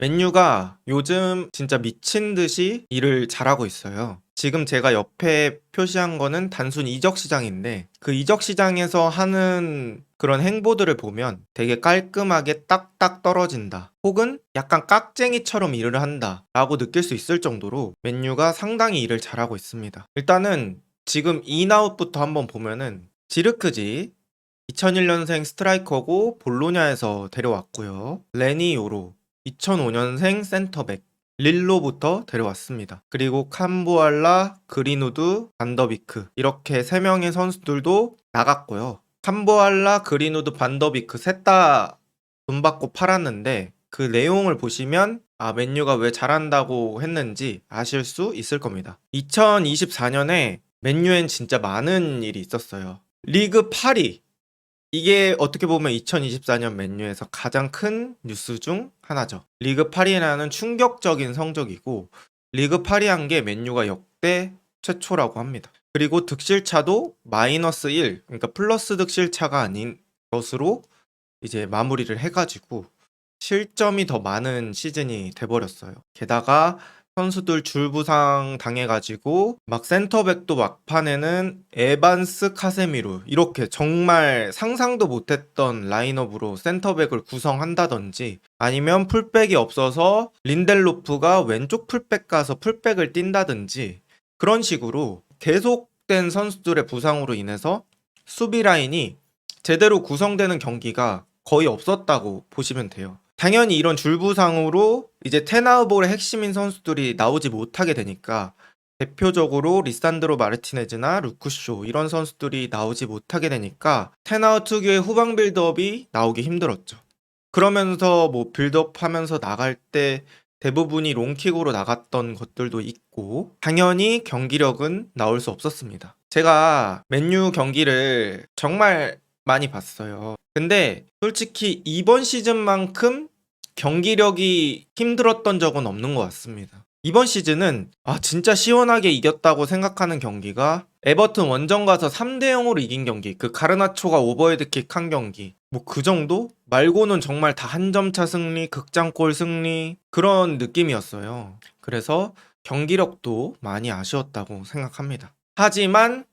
맨유가 요즘 진짜 미친 듯이 일을 잘하고 있어요. 지금 제가 옆에 표시한 거는 단순 이적 시장인데 그 이적 시장에서 하는 그런 행보들을 보면 되게 깔끔하게 딱딱 떨어진다. 혹은 약간 깍쟁이처럼 일을 한다. 라고 느낄 수 있을 정도로 맨유가 상당히 일을 잘하고 있습니다. 일단은 지금 인아웃부터 한번 보면은 지르크지 2001년생 스트라이커고 볼로냐에서 데려왔고요. 레니 요로 2005년생 센터백 릴로부터 데려왔습니다. 그리고 캄보알라, 그린우드, 반더비크 이렇게 3명의 선수들도 나갔고요. 캄보알라, 그린우드, 반더비크 셋 다 돈 받고 팔았는데 그 내용을 보시면 맨유가 왜 잘한다고 했는지 아실 수 있을 겁니다. 2024년에 맨유엔 진짜 많은 일이 있었어요. 리그 8위 이게 어떻게 보면 2024년 맨유에서 가장 큰 뉴스 중 하나죠. 리그 8위라는 충격적인 성적이고 리그 8위 한 게 맨유가 역대 최초라고 합니다. 그리고 득실차도 마이너스 1, 그러니까 플러스 득실차가 아닌 것으로 이제 마무리를 해가지고 실점이 더 많은 시즌이 돼버렸어요. 게다가 선수들 줄부상 당해가지고 막 센터백도 막판에는 에반스, 카세미루 이렇게 정말 상상도 못했던 라인업으로 센터백을 구성한다든지 아니면 풀백이 없어서 린델로프가 왼쪽 풀백 가서 풀백을 뛴다든지 그런 식으로 계속된 선수들의 부상으로 인해서 수비 라인이 제대로 구성되는 경기가 거의 없었다고 보시면 돼요. 당연히 이런 줄부상으로 이제 테나우볼의 핵심인 선수들이 나오지 못하게 되니까 대표적으로 리산드로 마르티네즈나 루크쇼 이런 선수들이 나오지 못하게 되니까 테나우 특유의 후방 빌드업이 나오기 힘들었죠. 그러면서 뭐 빌드업하면서 나갈 때 대부분이 롱킥으로 나갔던 것들도 있고 당연히 경기력은 나올 수 없었습니다. 제가 맨유 경기를 정말 많이 봤어요. 근데 솔직히 이번 시즌만큼 경기력이 힘들었던 적은 없는 것 같습니다. 이번 시즌은 진짜 시원하게 이겼다고 생각하는 경기가 에버튼 원정 가서 3대 0으로 이긴 경기, 그 가르나초가 오버헤드킥 한 경기, 뭐 그 정도 말고는 정말 다 한 점 차 승리, 극장골 승리 그런 느낌이었어요. 그래서 경기력도 많이 아쉬웠다고 생각합니다. 하지만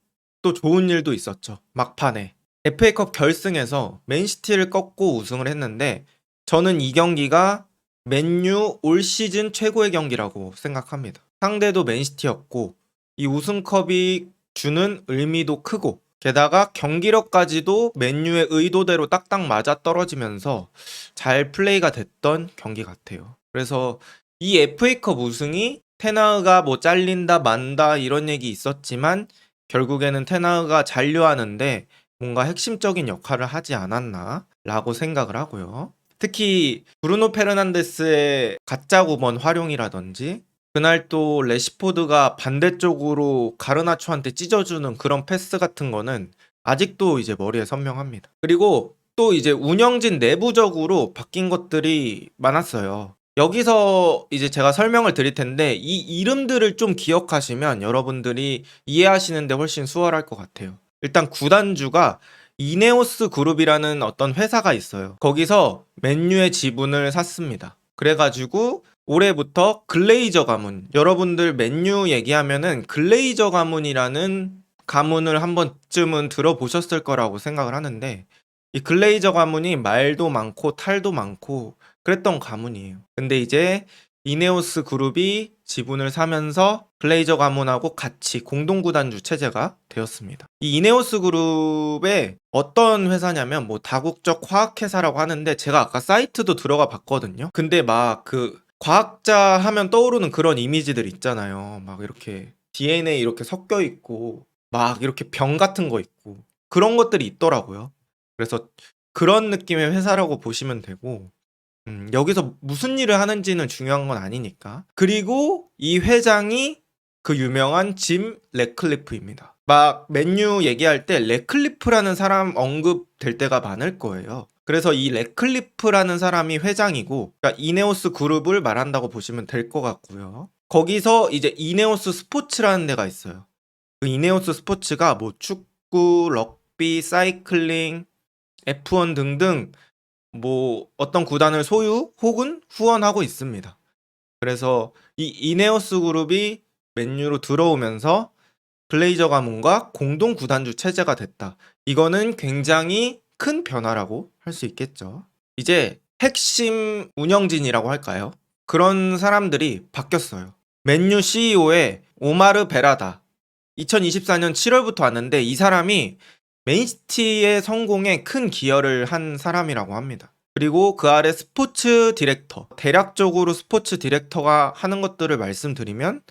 또 좋은 일도 있었죠. 막판에 FA컵 결승에서 맨시티를 꺾고 우승을 했는데 저는 이 경기가 맨유 올 시즌 최고의 경기라고 생각합니다. 상대도 맨시티였고 이 우승컵이 주는 의미도 크고 게다가 경기력까지도 맨유의 의도대로 딱딱 맞아떨어지면서 잘 플레이가 됐던 경기 같아요. 그래서 이 FA컵 우승이 테나흐가 뭐 잘린다 만다 이런 얘기 있었지만 결국에는 테나흐가 잔류하는데 뭔가 핵심적인 역할을 하지 않았나 라고 생각을 하고요. 특히 브루노 페르난데스의 가짜 9번 활용이라든지 그날 또 레시포드가 반대쪽으로 가르나초한테 찢어주는 그런 패스 같은 거는 아직도 이제 머리에 선명합니다. 그리고 또 이제 운영진 내부적으로 바뀐 것들이 많았어요. 여기서 이제 제가 설명을 드릴 텐데 이 이름들을 좀 기억하시면 여러분들이 이해하시는데 훨씬 수월할 것 같아요. 일단 구단주가 이네오스 그룹이라는 어떤 회사가 있어요. 거기서 맨유의 지분을 샀습니다. 그래가지고 올해부터 글레이저 가문, 여러분들 맨유 얘기하면은 글레이저 가문이라는 가문을 한 번쯤은 들어보셨을 거라고 생각을 하는데 이 글레이저 가문이 말도 많고 탈도 많고 그랬던 가문이에요. 근데 이제 이네오스 그룹이 지분을 사면서 글레이저 가문하고 같이 공동구단주 체제가 되었습니다. 이 이네오스 그룹의 어떤 회사냐면 뭐 다국적 화학회사라고 하는데 제가 아까 사이트도 들어가 봤거든요. 근데 막 그 과학자 하면 떠오르는 그런 이미지들 있잖아요. 막 이렇게 DNA 이렇게 섞여 있고 막 이렇게 병 같은 거 있고 그런 것들이 있더라고요. 그래서 그런 느낌의 회사라고 보시면 되고 여기서 무슨 일을 하는지는 중요한 건 아니니까. 그리고 이 회장이 그 유명한 짐 래클리프입니다. 막 맨유 얘기할 때 래클리프라는 사람 언급될 때가 많을 거예요. 그래서 이 래클리프라는 사람이 회장이고 그러니까 이네오스 그룹을 말한다고 보시면 될 것 같고요. 거기서 이제 이네오스 스포츠라는 데가 있어요. 그 이네오스 스포츠가 뭐 축구, 럭비, 사이클링, F1 등등 뭐 어떤 구단을 소유 혹은 후원하고 있습니다. 그래서 이 이네오스 그룹이 맨유로 들어오면서 글레이저 가문과 공동 구단주 체제가 됐다. 이거는 굉장히 큰 변화라고 할 수 있겠죠. 이제 핵심 운영진이라고 할까요? 그런 사람들이 바뀌었어요. 맨유 CEO의 오마르 베라다. 2024년 7월부터 왔는데 이 사람이 맨시티의 성공에 큰 기여를 한 사람이라고 합니다. 그리고 그 아래 스포츠 디렉터, 대략적으로 스포츠 디렉터가 하는 것들을 말씀드리면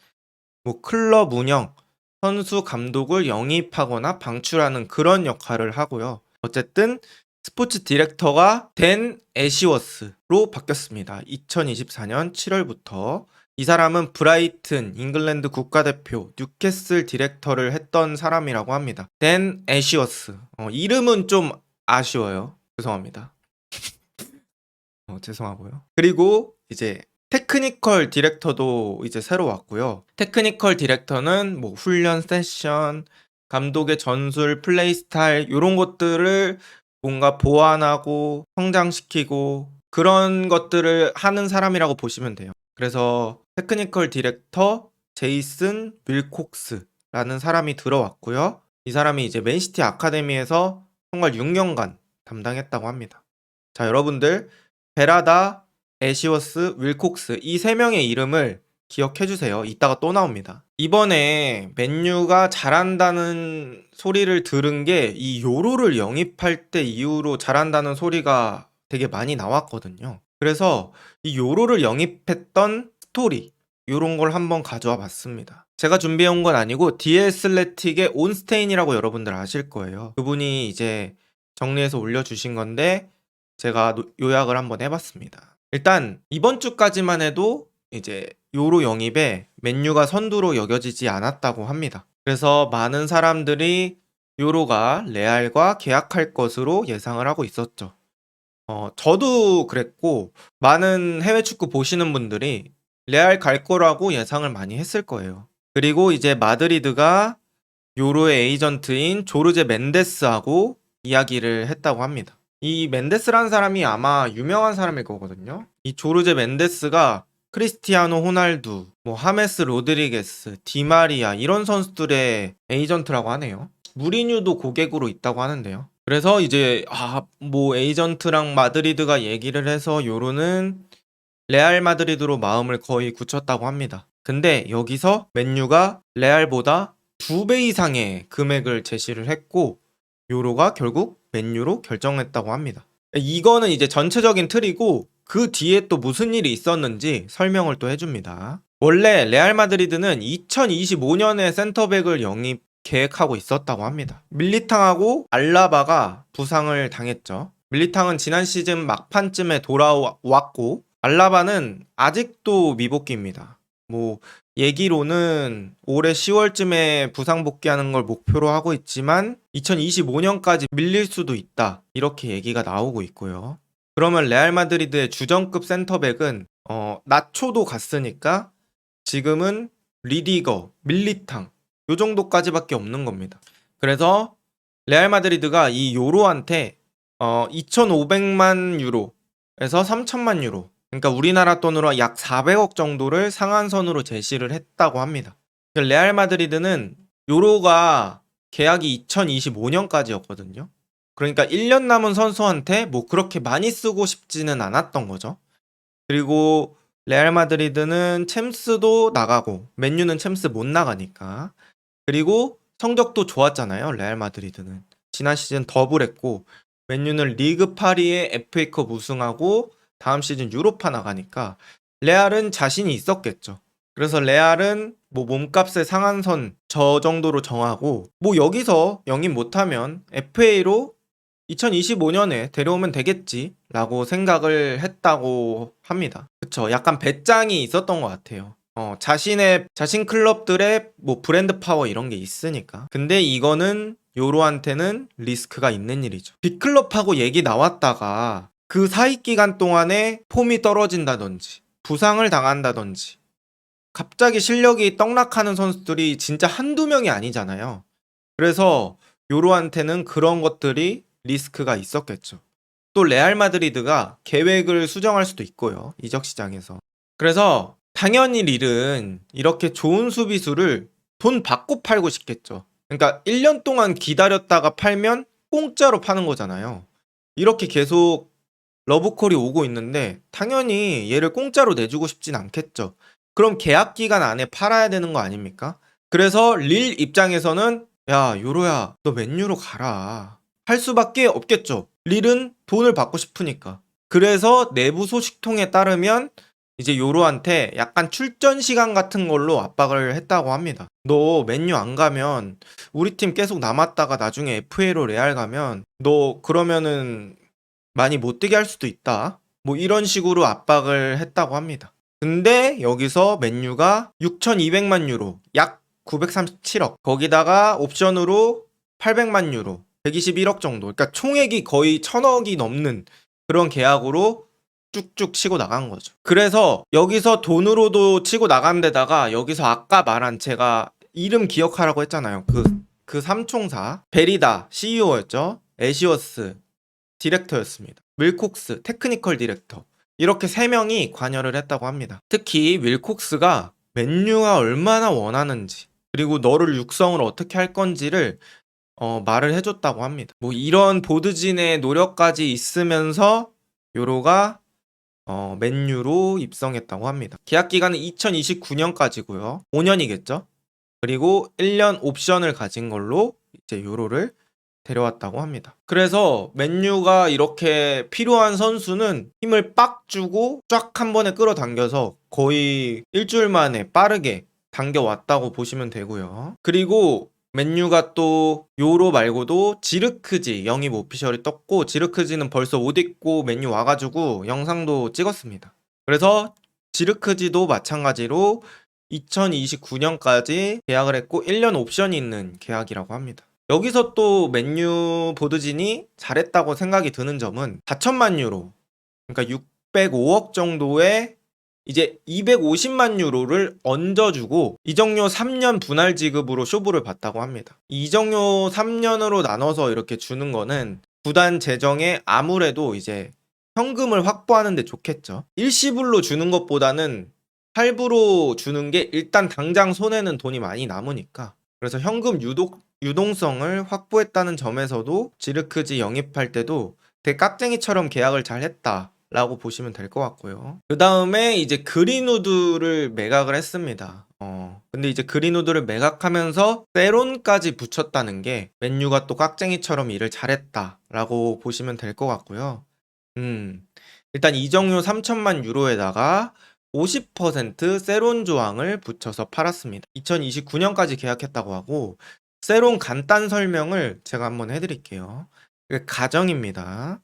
뭐 클럽 운영, 선수 감독을 영입하거나 방출하는 그런 역할을 하고요. 어쨌든 스포츠 디렉터가 댄 애시워스로 바뀌었습니다. 2024년 7월부터. 이 사람은 브라이튼, 잉글랜드 국가대표, 뉴캐슬 디렉터를 했던 사람이라고 합니다. 댄 애시워스. 이름은 좀 아쉬워요. 죄송합니다. 죄송하고요. 그리고 이제 테크니컬 디렉터도 이제 새로 왔고요. 테크니컬 디렉터는 뭐 훈련 세션, 감독의 전술, 플레이 스타일 이런 것들을 뭔가 보완하고 성장시키고 그런 것들을 하는 사람이라고 보시면 돼요. 그래서 테크니컬 디렉터 제이슨 윌콕스라는 사람이 들어왔고요. 이 사람이 이제 맨시티 아카데미에서 정말 6년간 담당했다고 합니다. 자, 여러분들 베라다, 애시워스, 윌콕스 이 세 명의 이름을 기억해 주세요. 이따가 또 나옵니다. 이번에 맨유가 잘한다는 소리를 들은 게 이 요로를 영입할 때 이후로 잘한다는 소리가 되게 많이 나왔거든요. 그래서 이 요로를 영입했던 스토리 요런 걸 한번 가져와 봤습니다. 제가 준비해 온 건 아니고 디에슬레틱의 온스테인이라고 여러분들 아실 거예요. 그분이 이제 정리해서 올려주신 건데 제가 요약을 한번 해봤습니다. 일단 이번 주까지만 해도 이제 요로 영입에 맨유가 선두로 여겨지지 않았다고 합니다. 그래서 많은 사람들이 요로가 레알과 계약할 것으로 예상을 하고 있었죠. 저도 그랬고 많은 해외 축구 보시는 분들이 레알 갈 거라고 예상을 많이 했을 거예요. 그리고 이제 마드리드가 요로의 에이전트인 조르제 멘데스하고 이야기를 했다고 합니다. 이 멘데스라는 사람이 아마 유명한 사람일 거거든요. 이 조르제 멘데스가 크리스티아노 호날두, 뭐 하메스 로드리게스, 디마리아 이런 선수들의 에이전트라고 하네요. 무리뉴도 고객으로 있다고 하는데요. 그래서 이제 뭐 에이전트랑 마드리드가 얘기를 해서 요로는 레알 마드리드로 마음을 거의 굳혔다고 합니다. 근데 여기서 맨유가 레알보다 2배 이상의 금액을 제시를 했고 요로가 결국 맨유로 결정했다고 합니다. 이거는 이제 전체적인 틀이고 그 뒤에 또 무슨 일이 있었는지 설명을 또 해줍니다. 원래 레알 마드리드는 2025년에 센터백을 영입 계획하고 있었다고 합니다. 밀리탕하고 알라바가 부상을 당했죠. 밀리탕은 지난 시즌 막판쯤에 돌아왔고 알라바는 아직도 미복귀입니다. 뭐 얘기로는 올해 10월쯤에 부상 복귀하는 걸 목표로 하고 있지만 2025년까지 밀릴 수도 있다. 이렇게 얘기가 나오고 있고요. 그러면 레알 마드리드의 주전급 센터백은 나초도 갔으니까 지금은 리디거, 밀리탕 요 정도까지밖에 없는 겁니다. 그래서 레알 마드리드가 이 요로한테 2,500만 유로에서 3,000만 유로 그러니까 우리나라 돈으로 약 400억 정도를 상한선으로 제시를 했다고 합니다. 레알 마드리드는 요로가 계약이 2025년까지였거든요. 그러니까 1년 남은 선수한테 뭐 그렇게 많이 쓰고 싶지는 않았던 거죠. 그리고 레알 마드리드는 챔스도 나가고 맨유는 챔스 못 나가니까. 그리고 성적도 좋았잖아요. 레알 마드리드는. 지난 시즌 더블했고 맨유는 리그 파리에 FA컵 우승하고 다음 시즌 유로파 나가니까 레알은 자신이 있었겠죠. 그래서 레알은 뭐 몸값의 상한선 저 정도로 정하고 뭐 여기서 영입 못하면 FA로 2025년에 데려오면 되겠지 라고 생각을 했다고 합니다. 그쵸. 약간 배짱이 있었던 것 같아요. 자신 클럽들의 뭐 브랜드 파워 이런 게 있으니까. 근데 이거는 요로한테는 리스크가 있는 일이죠. 빅클럽하고 얘기 나왔다가 그 사이 기간 동안에 폼이 떨어진다든지 부상을 당한다든지 갑자기 실력이 떡락하는 선수들이 진짜 한두 명이 아니잖아요. 그래서 요로한테는 그런 것들이 리스크가 있었겠죠. 또 레알 마드리드가 계획을 수정할 수도 있고요. 이적 시장에서. 그래서 당연히 릴은 이렇게 좋은 수비수를 돈 받고 팔고 싶겠죠. 그러니까 1년 동안 기다렸다가 팔면 공짜로 파는 거잖아요. 이렇게 계속 러브콜이 오고 있는데 당연히 얘를 공짜로 내주고 싶진 않겠죠. 그럼 계약 기간 안에 팔아야 되는 거 아닙니까? 그래서 릴 입장에서는 야, 요로야, 너 맨유로 가라. 할 수밖에 없겠죠. 릴은 돈을 받고 싶으니까. 그래서 내부 소식통에 따르면 이제 요로한테 약간 출전 시간 같은 걸로 압박을 했다고 합니다. 너 맨유 안 가면 우리 팀 계속 남았다가 나중에 FA로 레알 가면 너 그러면은 많이 못 뛰게 할 수도 있다. 뭐 이런 식으로 압박을 했다고 합니다. 근데 여기서 맨유가 6,200만 유로, 약 937억. 거기다가 옵션으로 800만 유로, 121억 정도. 그러니까 총액이 거의 1,000억이 넘는 그런 계약으로 쭉쭉 치고 나간 거죠. 그래서 여기서 돈으로도 치고 나간 데다가 여기서 아까 말한 제가 이름 기억하라고 했잖아요. 그 삼총사. 베리다 CEO였죠. 애시워스 디렉터였습니다. 윌콕스 테크니컬 디렉터. 이렇게 3명이 관여를 했다고 합니다. 특히 윌콕스가 맨유가 얼마나 원하는지 그리고 너를 육성을 어떻게 할 건지를 말을 해줬다고 합니다. 뭐 이런 보드진의 노력까지 있으면서 요로가 맨유로 입성했다고 합니다. 계약 기간은 2029년까지고요. 5년이겠죠. 그리고 1년 옵션을 가진 걸로 이제 요로를 데려왔다고 합니다. 그래서 맨유가 이렇게 필요한 선수는 힘을 빡 주고 쫙 한 번에 끌어당겨서 거의 일주일 만에 빠르게 당겨왔다고 보시면 되고요. 그리고 맨유가 또 요로 말고도 지르크지 영입 오피셜이 떴고 지르크지는 벌써 옷 입고 맨유 와가지고 영상도 찍었습니다. 그래서 지르크지도 마찬가지로 2029년까지 계약을 했고 1년 옵션이 있는 계약이라고 합니다. 여기서 또 맨유 보드진이 잘했다고 생각이 드는 점은 4천만 유로, 그러니까 605억 정도의 이제 250만 유로를 얹어주고 이적료 3년 분할 지급으로 쇼부를 봤다고 합니다. 이적료 3년으로 나눠서 이렇게 주는 거는 구단 재정에 아무래도 이제 현금을 확보하는 데 좋겠죠. 일시불로 주는 것보다는 할부로 주는 게 일단 당장 손에는 돈이 많이 남으니까. 그래서 현금 유동성을 확보했다는 점에서도 지르크지 영입할 때도 되게 깍쟁이처럼 계약을 잘 했다라고 보시면 될 것 같고요. 그 다음에 이제 그린우드를 매각을 했습니다. 근데 이제 그린우드를 매각하면서 세론까지 붙였다는 게 맨유가 또 깍쟁이처럼 일을 잘했다라고 보시면 될 것 같고요. 일단 이적료 3천만 유로에다가 50% 세론 조항을 붙여서 팔았습니다. 2029년까지 계약했다고 하고 세론 간단 설명을 제가 한번 해드릴게요. 가정입니다.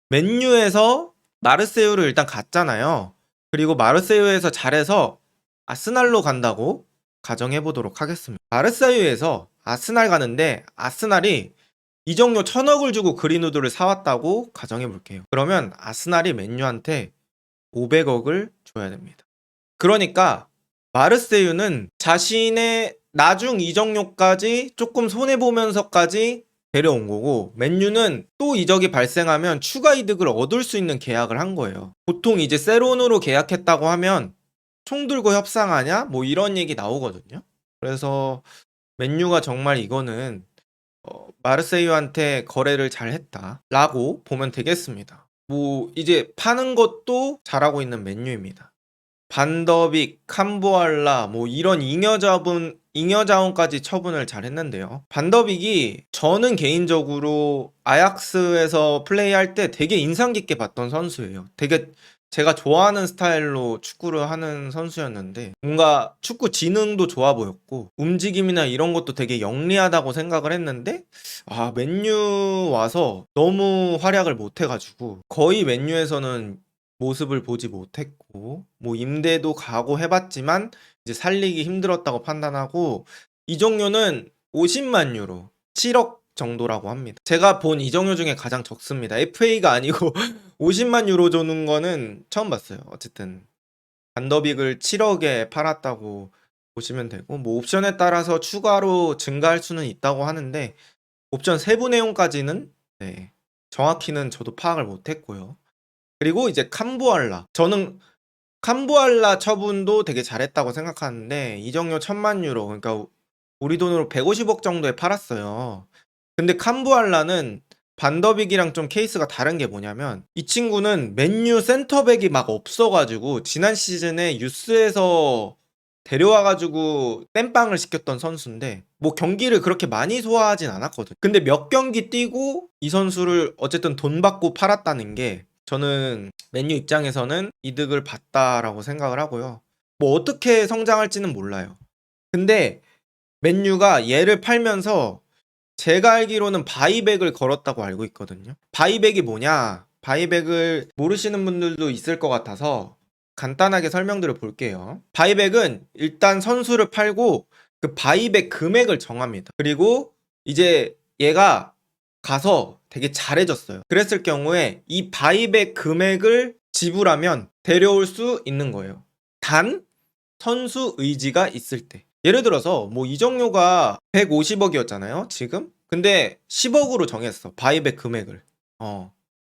맨유에서 마르세유를 일단 갔잖아요. 그리고 마르세유에서 잘해서 아스날로 간다고 가정해 보도록 하겠습니다. 마르세유에서 아스날 가는데 아스날이 이적료 1,000억을 주고 그린우드를 사왔다고 가정해 볼게요. 그러면 아스날이 맨유한테 500억을 줘야 됩니다. 그러니까 마르세유는 자신의 나중 이적료까지 조금 손해보면서까지 데려온 거고 맨유는 또 이적이 발생하면 추가 이득을 얻을 수 있는 계약을 한 거예요. 보통 이제 세론으로 계약했다고 하면 총 들고 협상하냐? 뭐 이런 얘기 나오거든요. 그래서 맨유가 정말 이거는 마르세유한테 거래를 잘 했다라고 보면 되겠습니다. 뭐 이제 파는 것도 잘하고 있는 맨유입니다. 반더빅, 캄보알라 뭐 이런 잉여자원까지 처분을 잘 했는데요. 반더빅이 저는 개인적으로 아약스에서 플레이할 때 되게 인상 깊게 봤던 선수예요. 되게 제가 좋아하는 스타일로 축구를 하는 선수였는데 뭔가 축구 지능도 좋아 보였고 움직임이나 이런 것도 되게 영리하다고 생각을 했는데 맨유 와서 너무 활약을 못 해가지고 거의 맨유에서는 모습을 보지 못했고 뭐 임대도 가고 해봤지만 이제 살리기 힘들었다고 판단하고 이적료는 50만 유로 7억 정도라고 합니다. 제가 본 이적료 중에 가장 적습니다. FA가 아니고 50만 유로 주는 거는 처음 봤어요. 어쨌든 반더빅을 7억에 팔았다고 보시면 되고 뭐 옵션에 따라서 추가로 증가할 수는 있다고 하는데 옵션 세부 내용까지는 네, 정확히는 저도 파악을 못했고요. 그리고 이제 캄보알라. 저는 캄보알라 처분도 되게 잘했다고 생각하는데 이적료 1,000만 유로, 그러니까 우리 돈으로 150억 정도에 팔았어요. 근데 캄보알라는 반더빅이랑 좀 케이스가 다른 게 뭐냐면 이 친구는 맨유 센터백이 막 없어가지고 지난 시즌에 유스에서 데려와가지고 땜빵을 시켰던 선수인데 뭐 경기를 그렇게 많이 소화하진 않았거든. 근데 몇 경기 뛰고 이 선수를 어쨌든 돈 받고 팔았다는 게 저는 맨유 입장에서는 이득을 봤다라고 생각을 하고요. 뭐 어떻게 성장할지는 몰라요. 근데 맨유가 얘를 팔면서 제가 알기로는 바이백을 걸었다고 알고 있거든요. 바이백이 뭐냐? 바이백을 모르시는 분들도 있을 것 같아서 간단하게 설명드려 볼게요. 바이백은 일단 선수를 팔고 그 바이백 금액을 정합니다. 그리고 이제 얘가 가서 되게 잘해졌어요. 그랬을 경우에 이 바이백 금액을 지불하면 데려올 수 있는 거예요. 단 선수 의지가 있을 때. 예를 들어서 뭐 이정료가 150억이었잖아요, 지금? 근데 10억으로 정했어. 바이백 금액을.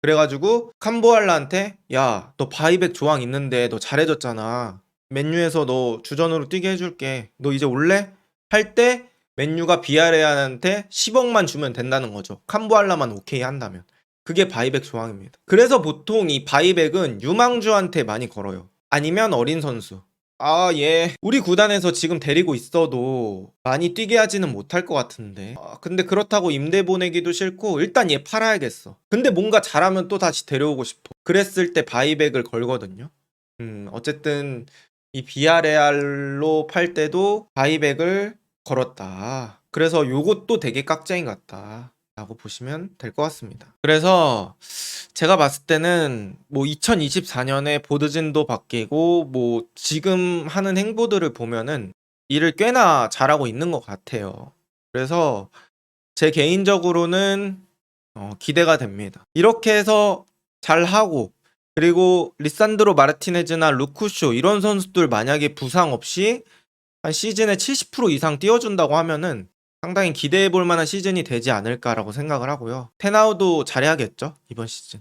그래가지고 캄보알라한테 야, 너 바이백 조항 있는데 너 잘해줬잖아. 맨유에서 너 주전으로 뛰게 해줄게. 너 이제 올래? 할 때 맨유가 비아레알한테 10억만 주면 된다는 거죠. 캄보알라만 오케이 한다면. 그게 바이백 조항입니다. 그래서 보통 이 바이백은 유망주한테 많이 걸어요. 아니면 어린 선수. 예. 우리 구단에서 지금 데리고 있어도 많이 뛰게 하지는 못할 것 같은데. 근데 그렇다고 임대 보내기도 싫고 일단 얘 팔아야겠어. 근데 뭔가 잘하면 또 다시 데려오고 싶어. 그랬을 때 바이백을 걸거든요. 어쨌든 이 비아레알로 팔 때도 바이백을 걸었다. 그래서 요것도 되게 깍쟁이 같다 라고 보시면 될 것 같습니다. 그래서 제가 봤을 때는 뭐 2024년에 보드진도 바뀌고 뭐 지금 하는 행보들을 보면은 일을 꽤나 잘하고 있는 것 같아요. 그래서 제 개인적으로는 기대가 됩니다. 이렇게 해서 잘하고 그리고 리산드로 마르티네즈나 루쿠쇼 이런 선수들 만약에 부상 없이 한 시즌에 70% 이상 뛰어준다고 하면은 상당히 기대해 볼 만한 시즌이 되지 않을까라고 생각을 하고요. 테나우도 잘해야겠죠, 이번 시즌.